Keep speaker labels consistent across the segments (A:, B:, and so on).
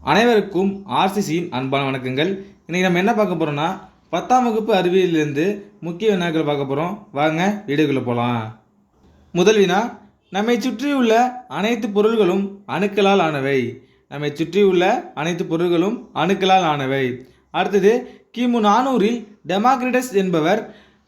A: அனைவருக்கும் ஆர்சிசியின் அன்பான வணக்கங்கள். இன்றைக்கி நம்ம என்ன பார்க்க போகிறோம்னா 10ஆம் வகுப்பு அறிவியலிருந்து முக்கிய வினாக்கள் பார்க்க போகிறோம். வாங்க வீடியோக்குள்ளே போகலாம். முதல் வினா, நம்மை சுற்றியுள்ள அனைத்து பொருள்களும் அணுக்களால் ஆனவை. நம்மை சுற்றியுள்ள அனைத்து பொருள்களும் அணுக்களால் ஆனவை. அடுத்தது, கிமு 400இல் டெமாக்ரிட்டஸ் என்பவர்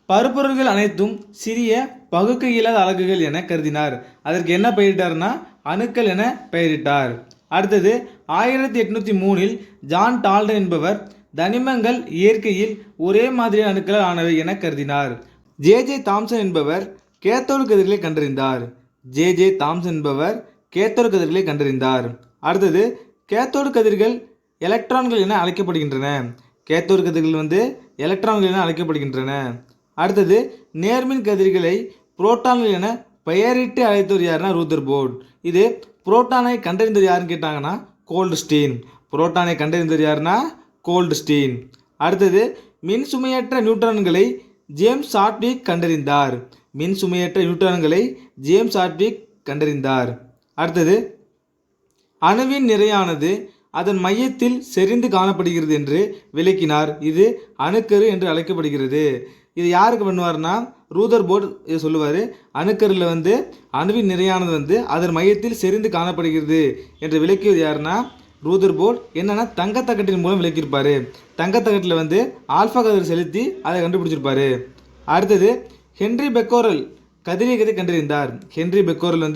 A: பருப்பொருள்கள் அனைத்தும் சிறிய பகுக்க இயலாத அலகுகள் என கருதினார். அதற்கு என்ன பெயரிட்டார்னா அணுக்கள் என பெயரிட்டார். அடுத்தது, 1803இல் ஜான் டால்டன் என்பவர் தனிமங்கள் இயற்கையில் ஒரே மாதிரியான அணுக்களால் ஆனவை என கருதினார். ஜே தாம்சன் என்பவர் கேத்தோடு கதிர்களை கண்டறிந்தார். ஜே தாம்சன் என்பவர் கேத்தோடு கதிர்களை கண்டறிந்தார். அடுத்தது, கேத்தோடு கதிர்கள் எலக்ட்ரான்கள் என அழைக்கப்படுகின்றன. கேத்தோடு கதிர்கள் எலக்ட்ரான்கள் என அழைக்கப்படுகின்றன. அடுத்தது, நேர்மின் கதிர்களை புரோட்டான்கள் என பெயரிட்டு அழைத்தவர் யாருன்னா ரூதர்போர்ட். இது புரோட்டானை கண்டறிந்தவர் யாருன்னு கேட்டாங்கன்னா கோல்ட்ஸ்டீன். புரோட்டானை கண்டறிந்தவர் யாருன்னா கோல்ட்ஸ்டீன். அடுத்தது, மின் சுமையற்ற நியூட்ரான்களை ஜேம்ஸ் சாட்விக் கண்டறிந்தார். மின் சுமையற்ற நியூட்ரான்களை ஜேம்ஸ் சாட்விக் கண்டறிந்தார். அடுத்தது, அணுவின் நிறையானது அதன் மையத்தில் செறிந்து காணப்படுகிறது என்று விளக்கினார். இது அணுக்கரு என்று அழைக்கப்படுகிறது. இது யாருக்கு பண்ணுவார்னா ரூதர்போர்ட் இது சொல்லுவார். அணுக்கரில் அணுவின் நிறையானது அதன் மையத்தில் செறிந்து காணப்படுகிறது என்று விளக்கியது யாருன்னா ரூதர்போர்ட். என்னென்னா தங்கத்தகட்டின் மூலம் விளக்கியிருப்பார். தங்கத்தகட்டில் ஆல்ஃபா கதிர் செலுத்தி அதை கண்டுபிடிச்சிருப்பார். அடுத்தது, ஹென்றி பெக்கோரல் கதிரியக்கத்தை கண்டறிந்தார். ஹென்றி பெக்கோரல்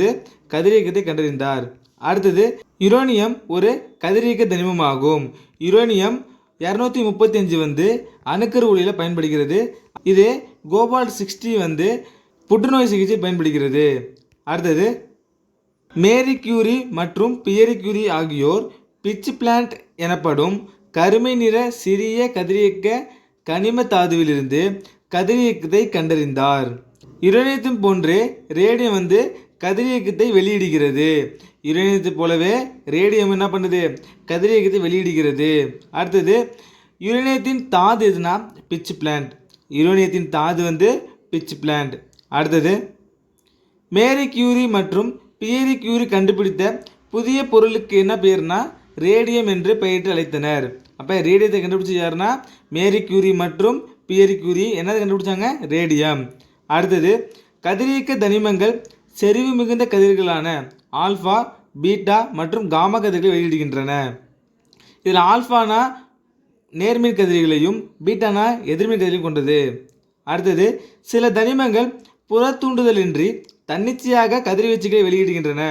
A: கதிரியக்கத்தை கண்டறிந்தார். அடுத்தது, யுரேனியம் ஒரு கதிரியக்க தனிமமாகும். யுரேனியம் 235 அணுக்கரு ஒளியில் பயன்படுகிறது. இது கோபால்ட் 60 புற்றுநோய் சிகிச்சை பயன்படுகிறது. அடுத்தது, மேரி கியூரி மற்றும் பியரி கியூரி ஆகியோர் பிட்ச் பிளான்ட் எனப்படும் கருமை நிற சிறிய கதிரியக்க கனிம தாதுவிலிருந்து கதிரியக்கத்தை கண்டறிந்தார். யுரேனியத்தின் போன்றே ரேடியம் கதிரியக்கத்தை வெளியிடுகிறது. யுரேனியத்தை போலவே ரேடியம் என்ன பண்ணுது? கதிரியக்கத்தை வெளியிடுகிறது. அடுத்தது, யுரேனியத்தின் தாது எதுனா பிட்ச் பிளான்ட். யுரேனியத்தின் தாது பிட்ச் பிளான்ட். அடுத்தது, மேரி கியூரி மற்றும் பியரி கியூரி கண்டுபிடித்த புதிய பொருளுக்கு என்ன பெயர்னா ரேடியம் என்று பெயரிட்டு அழைத்தனர். அப்போ ரேடியத்தை கண்டுபிடிச்சது யாருன்னா மேரி கியூரி மற்றும் பியரி கியூரி. என்னது கண்டுபிடிச்சாங்க? ரேடியம். அடுத்தது, கதிரியக்க தனிமங்கள் செறிவு மிகுந்த கதிர்களான ஆல்ஃபா, பீட்டா மற்றும் காமா கதிர்களை வெளியிடுகின்றன. இதில் ஆல்ஃபானா நேர்மின் கதிர்களையும் பீட்டானா எதிர்மின் கதிர்களையும் கொண்டது. அடுத்தது, சில தனிமங்கள் புற தூண்டுதலின்றி தன்னிச்சையாக கதிர்வீச்சுகளை வெளியிடுகின்றன.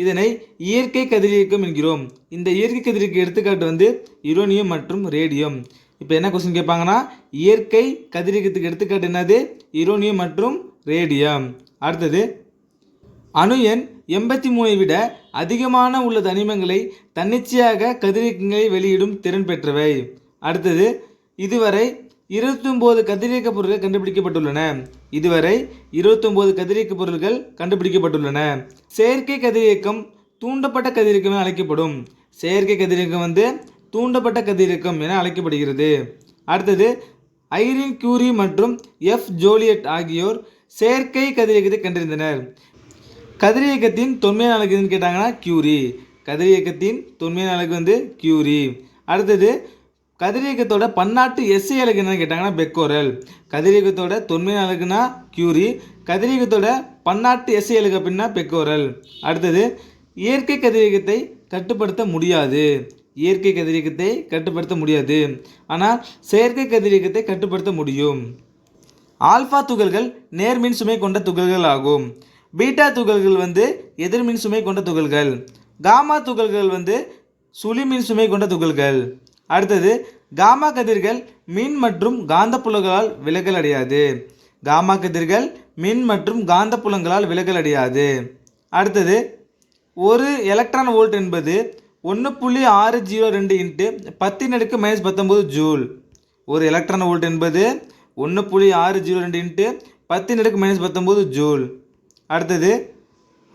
A: இதனை இயற்கை கதிரியக்கம் என்கிறோம். இந்த இயற்கை கதிரியக்க எடுத்துக்காட்டு யுரேனியம் மற்றும் ரேடியம். இப்போ என்ன கொஸ்டின் கேட்பாங்கன்னா இயற்கை கதிரியக்கத்துக்கு எடுத்துக்காட்டு என்னது? யுரேனியம் மற்றும் ரேடியம். அடுத்தது, அணு எண் 83 விட அதிகமான உள்ள தனிமங்களை தன்னிச்சையாக கதிரியக்கங்களை வெளியிடும் திறன் பெற்றவை. அடுத்தது, இதுவரை 29 கதிரியக்க பொருட்கள் கண்டுபிடிக்கப்பட்டுள்ளன. இதுவரை 29 கதிரியக்க பொருட்கள் கண்டுபிடிக்கப்பட்டுள்ளன. செயற்கை கதிரியக்கம் தூண்டப்பட்ட கதிரியக்கம் என அழைக்கப்படும். செயற்கை கதிரியக்கம் தூண்டப்பட்ட கதிரியக்கம் என அழைக்கப்படுகிறது. அடுத்தது, ஐரின் கியூரி மற்றும் எஃப் ஜோலியட் ஆகியோர் செயற்கை கதிரியக்கத்தை கண்டறிந்தனர். கதிரியக்கத்தின் தொன்மையான அலகு எதுன்னு கேட்டாங்கன்னா கியூரி. கதிரியக்கத்தின் தொன்மையான அலகு கியூரி. அடுத்தது, கதிரியக்கத்தோட பன்னாட்டு எஸ்ஐ அலகு என்னன்னு கேட்டாங்கன்னா பெக்கோரல். கதிரியக்கத்தோட தொன்மையான அலகுனா கியூரி. கதிரியக்கத்தோட பன்னாட்டு எஸ்ஐ அலகு அப்படின்னா பெக்கோரல். அடுத்தது, இயற்கை கதிரியக்கத்தை கட்டுப்படுத்த முடியாது. இயற்கை கதிரியக்கத்தை கட்டுப்படுத்த முடியாது. ஆனால் செயற்கை கதிரியக்கத்தை கட்டுப்படுத்த முடியும். ஆல்ஃபா துகள்கள் நேர்மின் சுமை கொண்ட துகள்கள் ஆகும். பீட்டா துகள்கள் எதிர்மின் சுமை கொண்ட துகள்கள். காமா துகள்கள் சுழிமின் சுமை கொண்ட துகள்கள். அடுத்தது, காமா கதிர்கள் மின் மற்றும் காந்தப்புலங்களால் விலகல் அடையாது. காமா கதிர்கள் மின் மற்றும் காந்தப்புலங்களால் விலகல் அடையாது. அடுத்தது, ஒரு எலக்ட்ரான் வோல்ட் என்பது 1.602 × 10⁻⁻19 ஜூல். ஒரு எலக்ட்ரான் வோல்ட் என்பது 1.602 × 10⁻⁻19 ஜூல். அடுத்தது,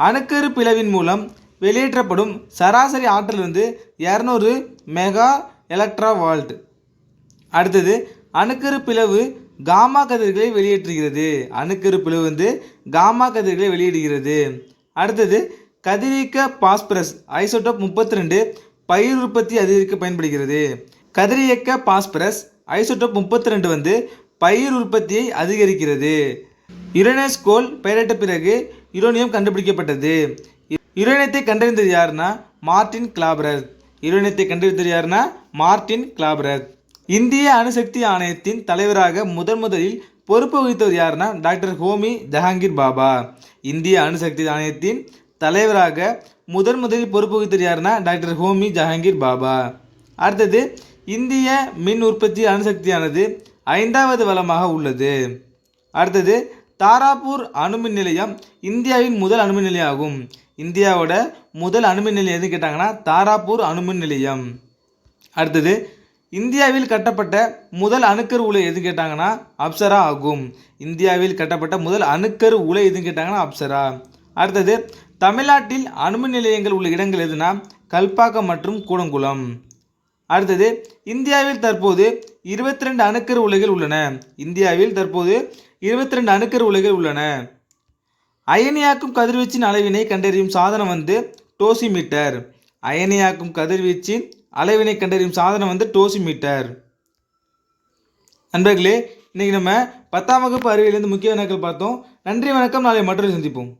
A: அணுக்கரு பிளவின் மூலம் வெளியேற்றப்படும் சராசரி ஆற்றல் 200 மெகா எலக்ட்ரா வால்ட். அடுத்தது, அணுக்கரு பிளவு காமா கதிர்களை வெளியேற்றுகிறது. அணுக்கரு பிளவு காமா கதிர்களை வெளியிடுகிறது. அடுத்தது, கதிரியக்க பாஸ்பரஸ் ஐசோடோப் 32 பயிர் உற்பத்தி அதிகரிக்க பயன்படுகிறது. கதிரியக்க பாஸ்பரஸ் ஐசோடோப் 32 வந்து பயிர் உற்பத்தியை அதிகரிக்கிறது. யுரேனஸ் கோள் பெயரிட்ட பிறகு யுரேனியம் கண்டுபிடிக்கப்பட்டது. யுரேனியத்தை கண்டறிந்தது யாருன்னா மார்டின் கிளாபரர். யுரேனியத்தை கண்டறிந்தது யாருன்னா மார்டின் கிளாபரர். இந்திய அணுசக்தி ஆணையத்தின் தலைவராக முதலில் பொறுப்பு வகித்தவர் யாருன்னா டாக்டர் ஹோமி ஜஹாங்கீர் பாபா. இந்திய அணுசக்தி ஆணையத்தின் தலைவராக முதலில் பொறுப்பு வகித்தவர் யாருன்னா டாக்டர் ஹோமி ஜஹாங்கீர் பாபா. அடுத்தது, இந்திய மின் உற்பத்தி அணுசக்தியானது 5வது வளமாக உள்ளது. அடுத்தது, தாராபூர் அணுமின் நிலையம் இந்தியாவின் முதல் அணுமின் நிலையம் ஆகும். இந்தியாவோட முதல் அணுமின் நிலையம் எதுன்னு கேட்டாங்கன்னா தாராபூர் அணுமின் நிலையம். அடுத்தது, இந்தியாவில் கட்டப்பட்ட முதல் அணுக்கரு உலை எதுன்னு கேட்டாங்கன்னா அப்சரா ஆகும். இந்தியாவில் கட்டப்பட்ட முதல் அணுக்கரு உலை எதுன்னு கேட்டாங்கன்னா அப்சரா. அடுத்தது, தமிழ்நாட்டில் அணுமின் நிலையங்கள் உள்ள இடங்கள் எதுனா கல்பாக்கம் மற்றும் கூடங்குளம். அடுத்தது, இந்தியாவில் தற்போது 22 அணுக்கரு உலைகள் உள்ளன. இந்தியாவில் தற்போது 22 அணுக்கரு உலைகள் உள்ளன. அயனியாக்கும் கதிர்வீச்சின் அளவினை கண்டறியும் சாதனம் வந்து டோசிமீட்டர். அயனியாக்கும் கதிர்வீச்சின் அளவினை கண்டறியும் சாதனம் வந்து டோசிமீட்டர். நண்பர்களே, இன்னைக்கு நம்ம 10ஆம் வகுப்பு அறிவியலிருந்து முக்கிய வினாக்கள் பார்த்தோம். நன்றி, வணக்கம். நாளை மற்றொரு சந்திப்போம்.